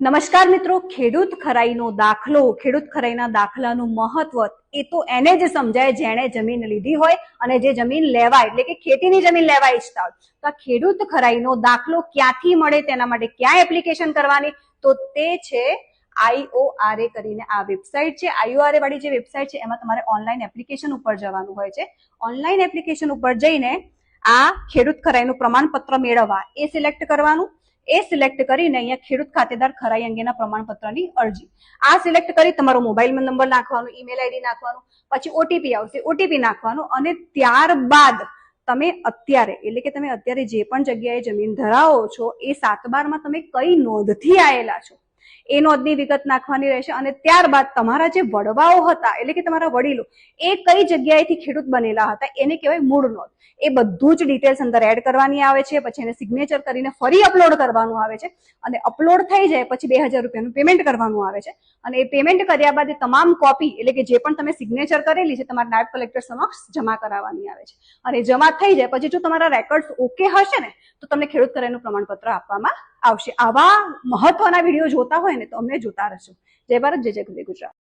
નમસ્કાર મિત્રો, ખેડૂત ખરાઈનો દાખલો, ખેડૂત ખરાઈના દાખલાનું મહત્વ એ તો એને જ સમજાય જેણે જમીન લીધી હોય અને જે જમીન લેવાય એટલે કે ખેતીની જમીન લેવા ઈચ્છતા હોય. તો આ ખેડૂત ખરાઈનો દાખલો ક્યાંથી મળે, તેના માટે ક્યાં એપ્લિકેશન કરવાની, તો તે છે IORA કરીને આ વેબસાઇટ છે. IORA વાળી જે વેબસાઇટ છે એમાં તમારે ઓનલાઈન એપ્લિકેશન ઉપર જવાનું હોય છે. ઓનલાઈન એપ્લિકેશન ઉપર જઈને આ ખેડૂત ખરાઈનું પ્રમાણપત્ર મેળવવા એ સિલેક્ટ કરવાનું. એ સિલેક્ટ કરીને અહીંયા ખેડૂત ખાતેદાર ખરાઈ અંગેના પ્રમાણપત્રની અરજી આ સિલેક્ટ કરી તમારો મોબાઈલ નંબર નાખવાનો, ઈમેલ આઈડી નાખવાનું, પછી ઓટીપી આવશે, ઓટીપી નાખવાનું અને ત્યારબાદ તમે અત્યારે એટલે કે તમે અત્યારે જે પણ જગ્યાએ જમીન ધરાવો છો એ 7/12 તમે કઈ નોંધથી આવેલા છો એ નોંધની વિગત નાખવાની રહેશે. અને ત્યારબાદ તમારા જે વડવાઓ હતા એટલે કે તમારા વડીલો એ કઈ જગ્યાએથી ખેડૂત બનેલા હતા એને કહેવાય મૂળ નોંધ. એ બધું જ ડિટેલ્સ અંદર એડ કરવાની આવે છે. પછી એને સિગ્નેચર કરીને ફરી અપલોડ કરવાનું આવે છે અને અપલોડ થઈ જાય પછી 2000 રૂપિયાનું પેમેન્ટ કરવાનું આવે છે. અને એ પેમેન્ટ કર્યા બાદ તમામ કોપી એટલે કે જે પણ તમે સિગ્નેચર કરેલી છે તમારા નાયબ કલેક્ટર સમક્ષ જમા કરાવવાની આવે છે. અને જમા થઈ જાય પછી જો તમારા રેકોર્ડ્સ ઓકે હશે ને તો તમને ખેડૂત ખરાઈનું પ્રમાણપત્ર આપવામાં આવશે. આવા મહત્વના વિડીયો જોતા હોય ને તો અમને જોતા રહેશો. જય ભારત, જય ગુજરાત.